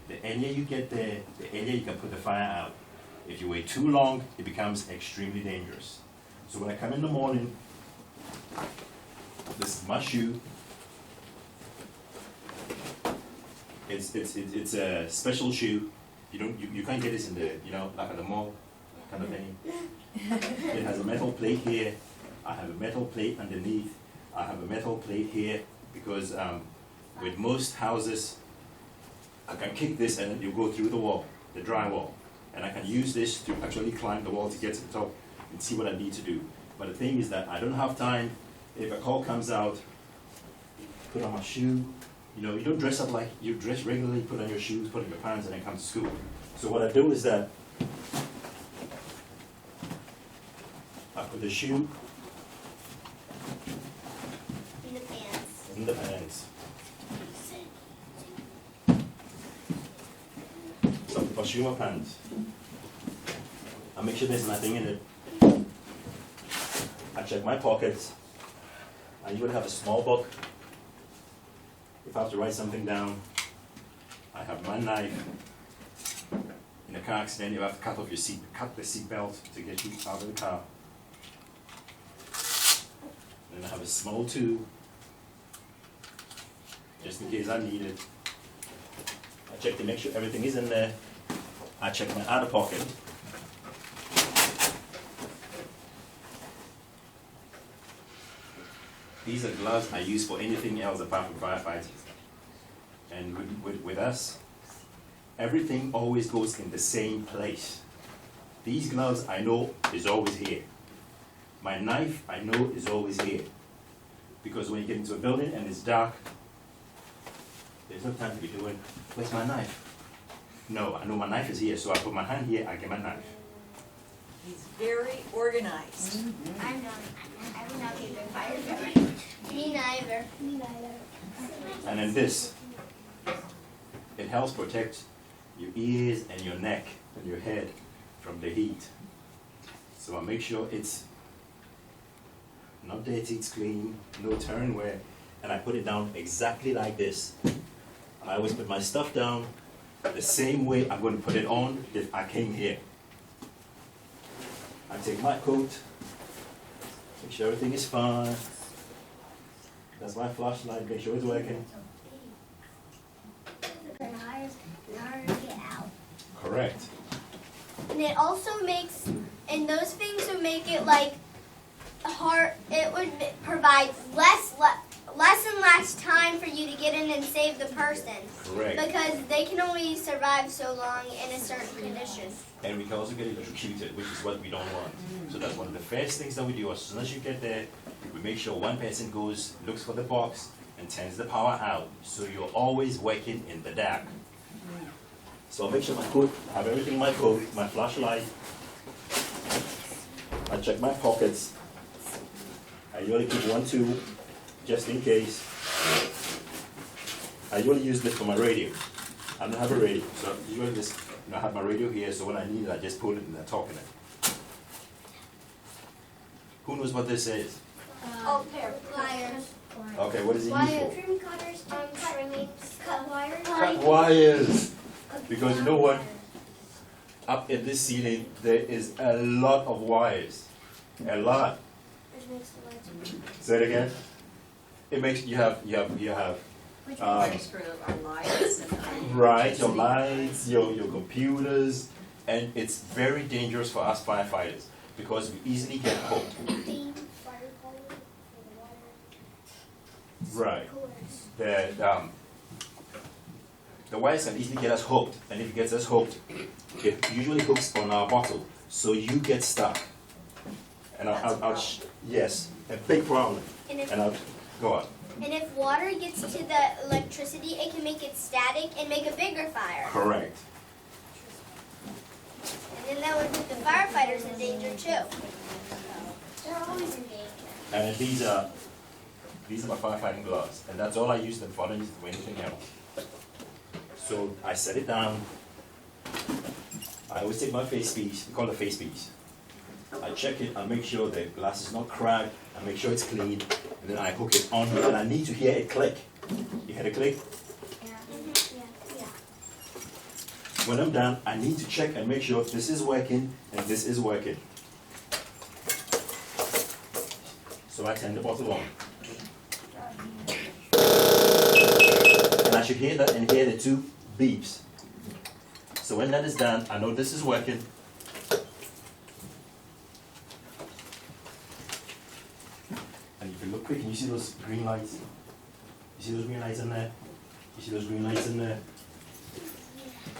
The earlier you get there, the earlier you can put the fire out. If you wait too long, it becomes extremely dangerous. So when I come in the morning, this is my shoe. It's a special shoe. You can't get this in the, like at the mall kind of thing. It has a metal plate here. I have a metal plate underneath. I have a metal plate here because with most houses, I can kick this and you go through the wall, the drywall. And I can use this to actually climb the wall to get to the top and see what I need to do. But the thing is that I don't have time. If a call comes out, put on my shoe. You don't dress up like you dress regularly, put on your shoes, put on your pants, and then come to school. So what I do is that I put the shoe in the pants. So I put my shoe in my pants. I make sure there's nothing in it. I check my pockets. I usually have a small book. If I have to write something down, I have my knife. In a car accident, you have to cut the seat belt to get you out of the car. Then I have a small tube, just in case I need it. I check to make sure everything is in there. I check my outer pocket. These are gloves I use for anything else apart from firefighting. And with us, everything always goes in the same place. These gloves I know is always here. My knife I know is always here. Because when you get into a building and it's dark, there's no time to be doing, where's my knife? No, I know my knife is here, so I put my hand here, I get my knife. He's very organized. Mm-hmm. I'm not even firefighter. Me neither. And then this, it helps protect your ears and your neck and your head from the heat. So I make sure it's not dirty, it's clean, no turn wear, and I put it down exactly like this. I always put my stuff down the same way I'm going to put it on if I came here. I take my coat, make sure everything is fine. That's my flashlight, make sure it's working. In order to get out. Correct. And it also makes, and those things would make it like hard. It would provide less and less time for you to get in and save the person. Correct. Because they can only survive so long in a certain condition. And we can also get electrocuted, which is what we don't want. So that's one of the first things that we do. As soon as you get there, we make sure one person goes, looks for the box, and turns the power out. So you're always working in the dark. So I'll make sure my coat, I have everything in my coat, my flashlight. I check my pockets. I usually keep one tube, just in case. I usually use this for my radio. I don't have a radio, so usually just, I have my radio here, so when I need it, I just pull it and I talk in it. Who knows what this is? Pliers. Okay, what is it used for? Trim cutters, trimming, cut wires. Cut wires. Because you know what? Up in this ceiling, there is a lot of wires. A lot. Say it again. It makes you have Extra our lights and right, your lights, your computers, and it's very dangerous for us firefighters because we easily get hooked. Right. The wires can easily get us hooked, and if it gets us hooked, it usually hooks on our bottle, so you get stuck. And yes, a big problem. And I'll go on. And if water gets to the electricity, it can make it static and make a bigger fire. Correct. And then that would put the firefighters in danger too. They're always in danger. And these are my firefighting gloves, and that's all I use them for. I don't use them for anything else. So I set it down. I always take my face piece. We call it a face piece. I check it. I make sure the glass is not cracked. I make sure it's clean, and then I hook it on, and I need to hear it click. You hear it click? Yeah. when I'm done, I need to check and make sure this is working and this is working. So I turn the bottle on. And I should hear that and hear the two beeps. So when that is done, I know this is working. And if you look quick, and you see those green lights? You see those green lights in there? You see those green lights in there?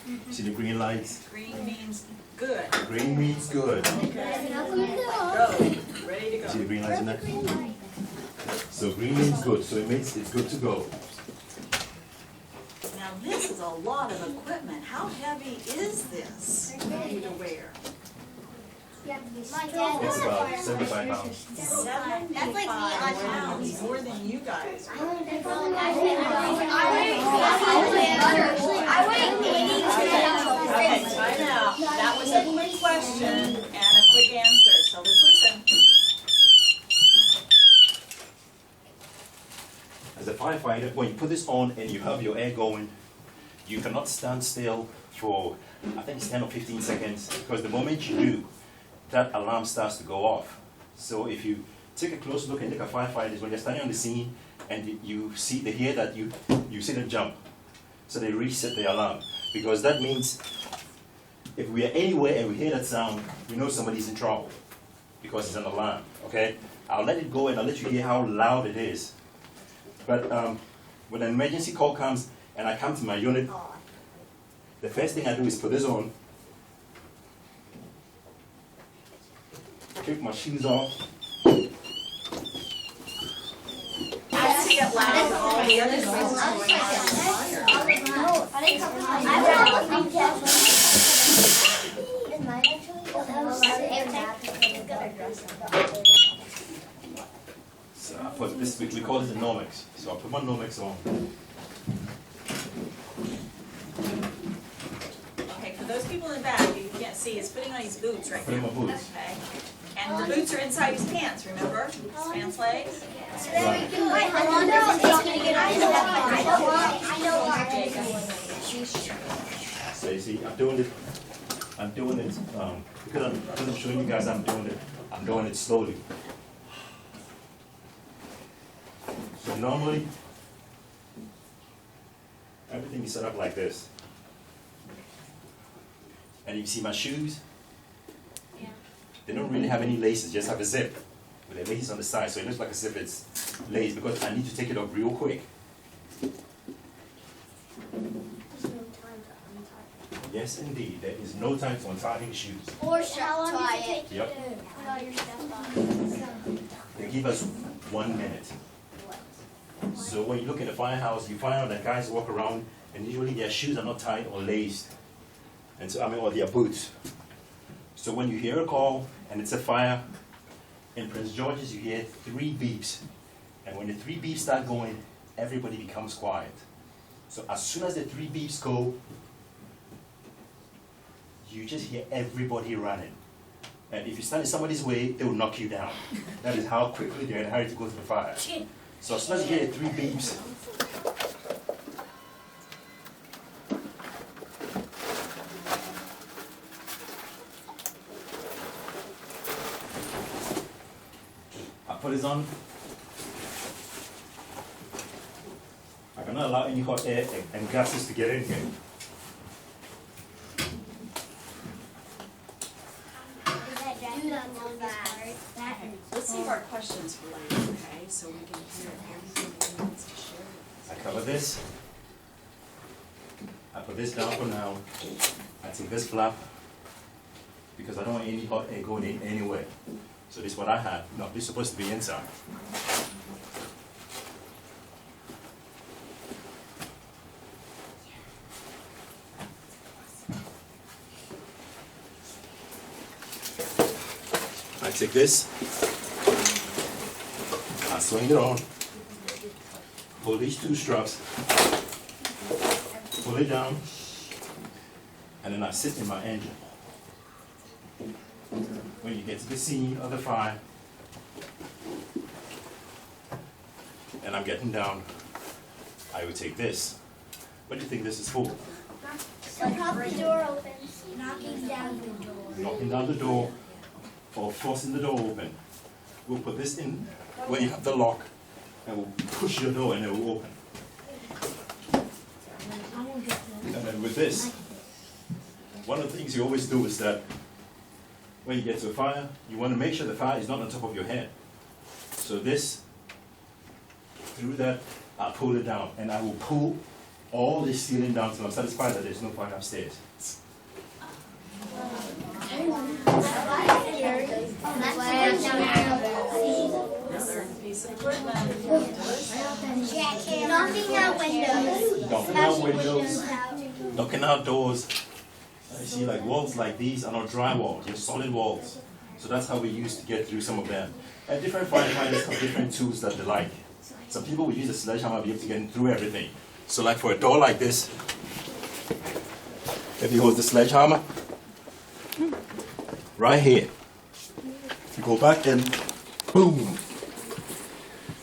You see the green lights? Green means good. Green means good. Go. Ready to You see the go. green lights in there? So green means good, so it means it's good to go. Now this is a lot of equipment. How heavy is this for you to wear? It's about 75 pounds. 75 pounds, more than you guys. I weigh 80 Okay, time out. That was a quick question and a quick answer, so let's listen. As a firefighter, when you put this on and you have your air going, you cannot stand still for, I think it's 10 or 15 seconds, because the moment you do, that alarm starts to go off. So if you take a close look and look at firefighters, when they're standing on the scene and you see, they hear that you see them jump. So they reset the alarm, because that means if we are anywhere and we hear that sound, we know somebody's in trouble, because it's an alarm, okay? I'll let it go and I'll let you hear how loud it is. But when an emergency call comes and I come to my unit, the first thing I do is put this on, take my shoes off. I see it loud, all the other things going So I put this, we call it the Nomex. So I put my Nomex on. Okay, for those people in the back, you can't see, he's putting on his boots right Put in now. my boots. Okay. And the boots are inside his pants, remember? His pants legs? Right. So you see, I'm doing it because I'm showing you guys I'm doing it slowly. So normally, everything is set up like this. And you see my shoes? They don't really have any laces, just have a zip. With the laces on the side, so it looks like as if it's laced, because I need to take it off real quick. Yes, indeed, there is no time to untie these shoes. Or shall tie it. Yep. They give us 1 minute. So when you look in the firehouse, you find out that guys walk around and usually their shoes are not tied or laced. And so, or their boots. So when you hear a call and it's a fire, in Prince George's you hear 3 beeps. And when the 3 beeps start going, everybody becomes quiet. So as soon as the 3 beeps go, you just hear everybody running. And if you stand in somebody's way, they will knock you down. That is how quickly they're in a hurry to go to the fire. So as soon as you hear the 3 beeps, I put this on. I cannot allow any hot air and gases to get in here. Let's save our questions for later, okay? So we can hear everything that he wants to share with us. I cover this. I put this down for now. I take this flap because I don't want any hot air going in anywhere. So this is what I have. No, this is supposed to be inside. I take this. I swing it on. Pull these 2 straps. Pull it down. And then I sit in my engine. When you get to the scene of the fire, and I'm getting down, I would take this. What do you think this is for? So prop the door open. Knocking down the door. Knocking down the door or forcing the door open. We'll put this in where you have the lock and we'll push your door and it will open. And then with this, one of the things you always do is that when you get to a fire, you want to make sure the fire is not on top of your head. So this, through that, I pull it down and I will pull all this ceiling down until I'm satisfied that there's no fire upstairs. Knocking out windows. Knocking out windows, knocking out doors. You see, like walls like these are not drywall, they're solid walls. So that's how we used to get through some of them. And different firefighters have different tools that they like. Some people will use a sledgehammer to be able to get through everything. So like for a door like this, if you hold the sledgehammer, right here, you go back and boom,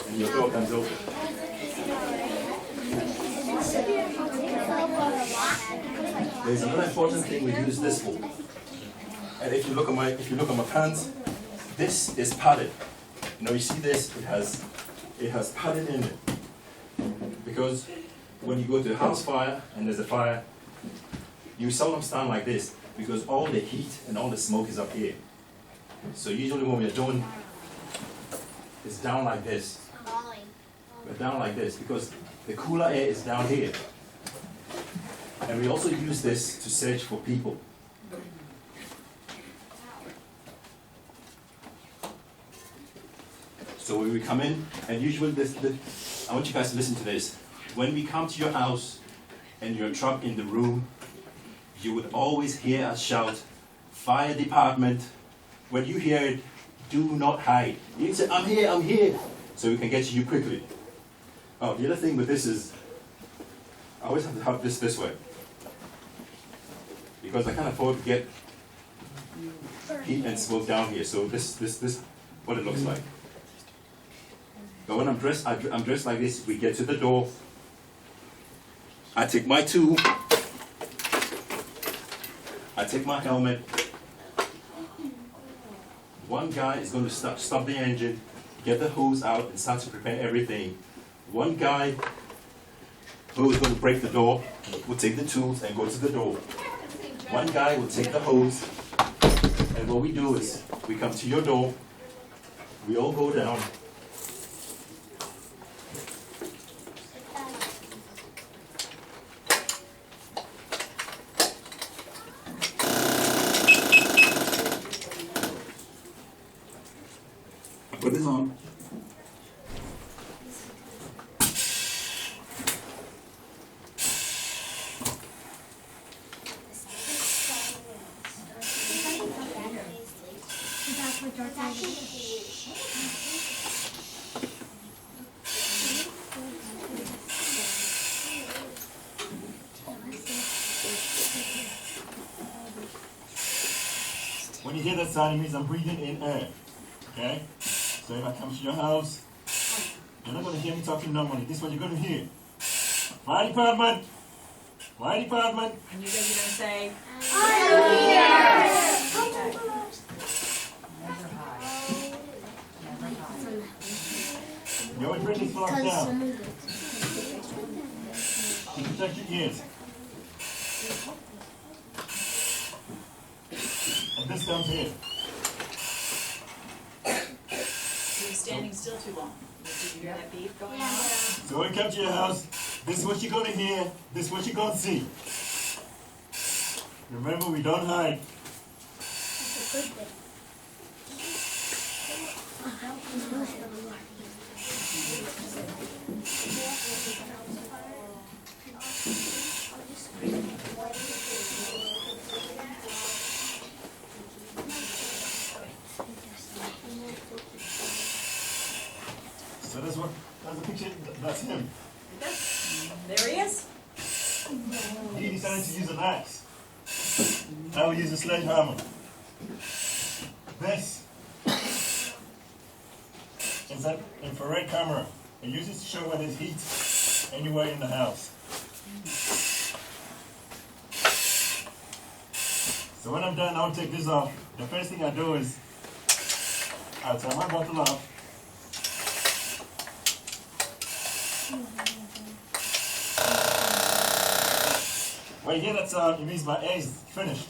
and your door comes open. There's another important thing we use this for. And if you look at my pants, this is padded. You know, you see this, it has padding in it. Because when you go to a house fire and there's a fire, you seldom stand like this because all the heat and all the smoke is up here. So usually when we're doing, it's down like this. We're down like this because the cooler air is down here. And we also use this to search for people. So when we come in, and usually I want you guys to listen to this. When we come to your house and you're trapped in the room, you would always hear us shout, "Fire department." When you hear it, do not hide. You can say, "I'm here, I'm here," so we can get to you quickly. Oh, the other thing with this is, I always have to have this way. Because I can't afford to get heat and smoke down here, so this what it looks like. But when I'm dressed like this. We get to the door. I take my tool. I take my helmet. One guy is going to stop the engine, get the hose out, and start to prepare everything. One guy who is going to break the door will take the tools and go to the door. One guy will take the hose, and what we do is we come to your door, we all go down. Put this on. When you hear that sound, it means I'm breathing in air. Okay? So if I come to your house, you're not going to hear me talking normally. This is what you're going to hear. Fire department! Fire department! And you guys are going to say, I'm here. Your breath is blocked down. To protect your ears. And this comes here. you're standing still too long. Did you hear that beep going on? So when you come to your house, this is what you're going to hear, this is what you're going to see. Remember, we don't hide. That's a good thing. So that's the picture, that's him. There he is. He decided to use an axe. I will use a sledgehammer. This is an infrared camera. It uses to show when there's heat anywhere in the house. So when I'm done, I'll take this off. The first thing I do is I'll turn my bottle off. When you hear that sound, it means my air is finished.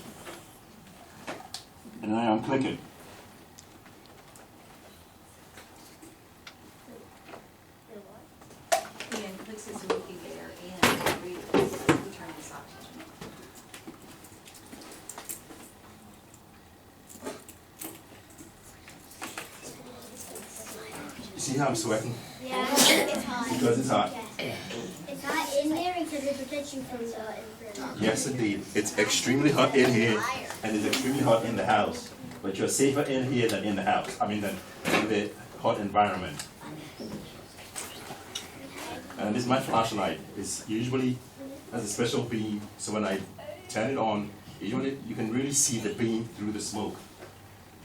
And I am clicking. Ian clicks his Mickey Bear and read it. Turn this oxygen. You see how I'm sweating? Yeah, it's hot. Because it's hot. It's hot in there because it protects you from the infrared. Yes, indeed. It's extremely hot in here, and it's extremely hot in the house. But you're safer in here than in the house. I mean, than in the hot environment. And this is my flashlight. It's usually has a special beam, so when I turn it on, usually you can really see the beam through the smoke.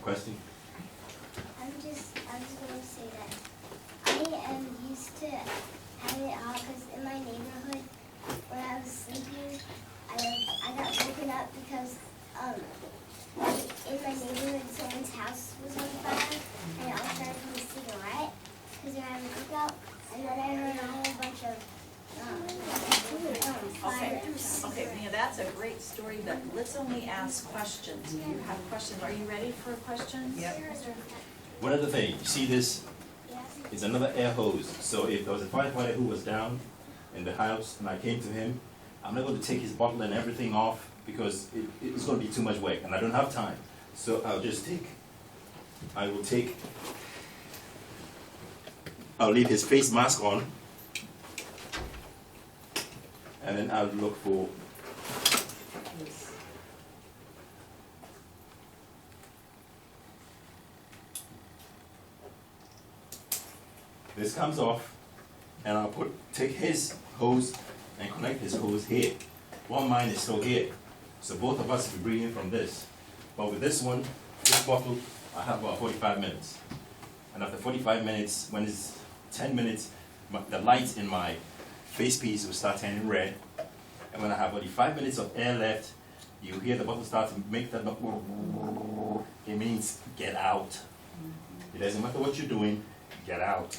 Question? I was just going to say that I am used to having it hot because in my neighborhood, when I was sleeping, I got woken up because in my neighborhood someone's house was on fire, and I was trying to put a cigarette because they're having a cookout, and then I heard a whole bunch of fire. Okay, Mia, that's a great story, but let's only ask questions. If you have questions, are you ready for questions? Yep. One other thing, you see this? It's another air hose. So if there was a firefighter who was down in the house and I came to him, I'm not going to take his bottle and everything off because it's going to be too much work and I don't have time. So I'll leave his face mask on, and then I'll look for this comes off, and I'll take his hose and connect his hose here. One mine is still here, so both of us will be breathing from this. But with this one, this bottle, I have about 45 minutes. And after 45 minutes, when it's 10 minutes, the lights in my face piece will start turning red. And when I have 45 minutes of air left, you hear the bottle start to make that noise. It means get out. It doesn't matter what you're doing, get out.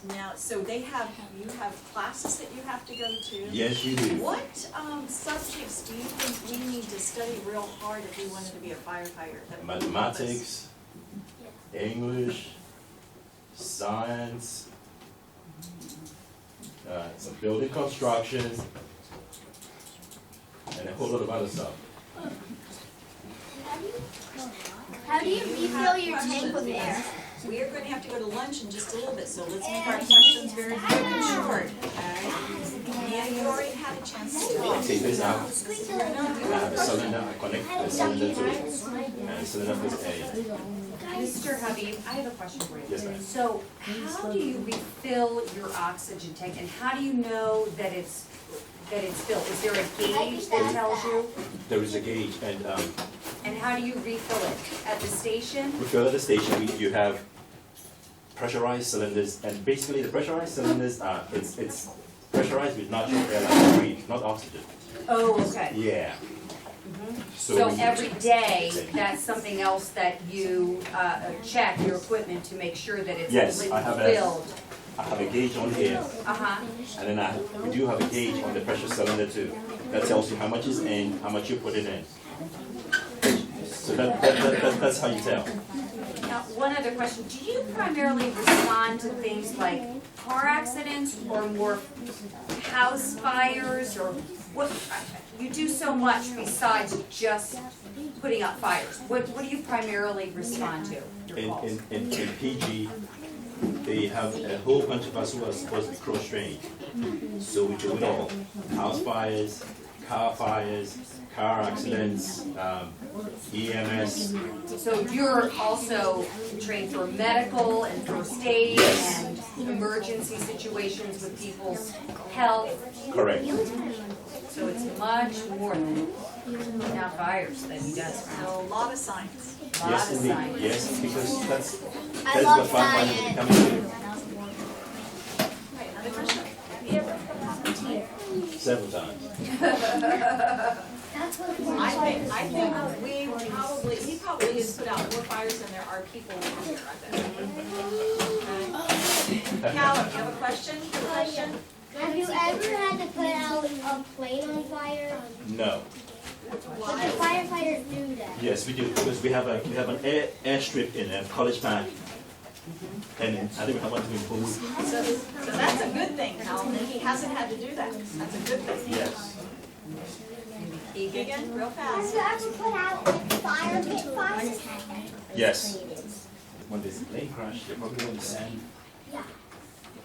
Now, so you have classes that you have to go to? Yes, you do. What subjects do you think we need to study real hard if we wanted to be a firefighter? That would help us? Mathematics, English, science, some building construction, and a whole lot of other stuff. How do you refill your tank with air? We are going to have to go to lunch in just a little bit, so let's make our questions very, very short. Yeah, you already had a chance to I take this out, and I have a cylinder, I connect the cylinder to it, and the cylinder puts air. Mr. Habib, I have a question for you. Yes, ma'am. So how do you refill your oxygen tank, and how do you know that it's filled? Is there a gauge that tells you? There is a gauge, And how do you refill it? At the station? we fill at the station, you have pressurized cylinders, and basically the pressurized cylinders are, it's pressurized with natural air like you breathe, not oxygen. Oh, okay. Yeah. So every day, that's something else that you check your equipment to make sure that it's Yes, completely I have filled? I have a gauge on here, Uh-huh. and then we do have a gauge on the pressure cylinder too. That tells you how much is in, how much you put it in. So that's how you tell. Now, one other question. Do you primarily respond to things like car accidents or more house fires, or what? You do so much besides just putting out fires. What do you primarily respond to? Your calls? In PG, they have a whole bunch of us who are supposed to be cross-trained. So we do it all. House fires, car accidents, EMS. So you're also trained for medical and first aid and emergency situations with people's health. Correct. So it's much more than now fires that he does. So a lot of science. Lot Yes, of indeed. science. Yes, because that's I what love firefighters science. become into. Right, another question? Say several times. That's what I think he probably has put out more fires than there are people around here, I bet. Okay. Callum, you have a question? Have you ever had to put out a plane on fire? No. But the firefighters do that. Yes, we do, because we have an airstrip in College Park. And I think I want to impose. So that's a good thing, Callum, that he hasn't had to do that. That's a good thing. Yes. Egan, real Have fast. you ever put out like fire pit fires? Yes. When there's a plane crash, they're probably going to send. Yeah.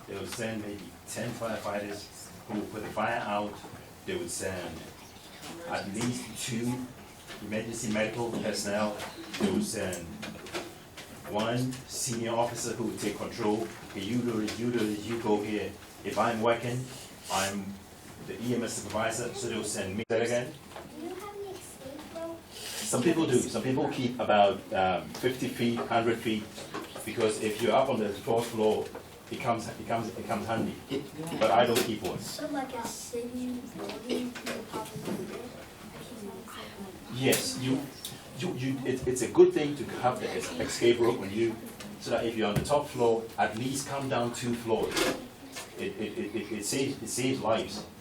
They would send maybe 10 firefighters who would put the fire out. They would send at least 2 emergency medical personnel. They would send 1 senior officer who would take control. Okay, you do this, you go here. If I'm working, I'm the EMS supervisor, so they'll send me. Say that again? Do you have any escape rope? Some people do. Some people keep about 50 feet, 100 feet, because if you're up on the 4th floor, it comes handy. But I don't keep one. So like a city building to probably. Yes, it's a good thing to have the escape rope when you, so that if you're on the top floor, at least come down 2 floors. It saves lives.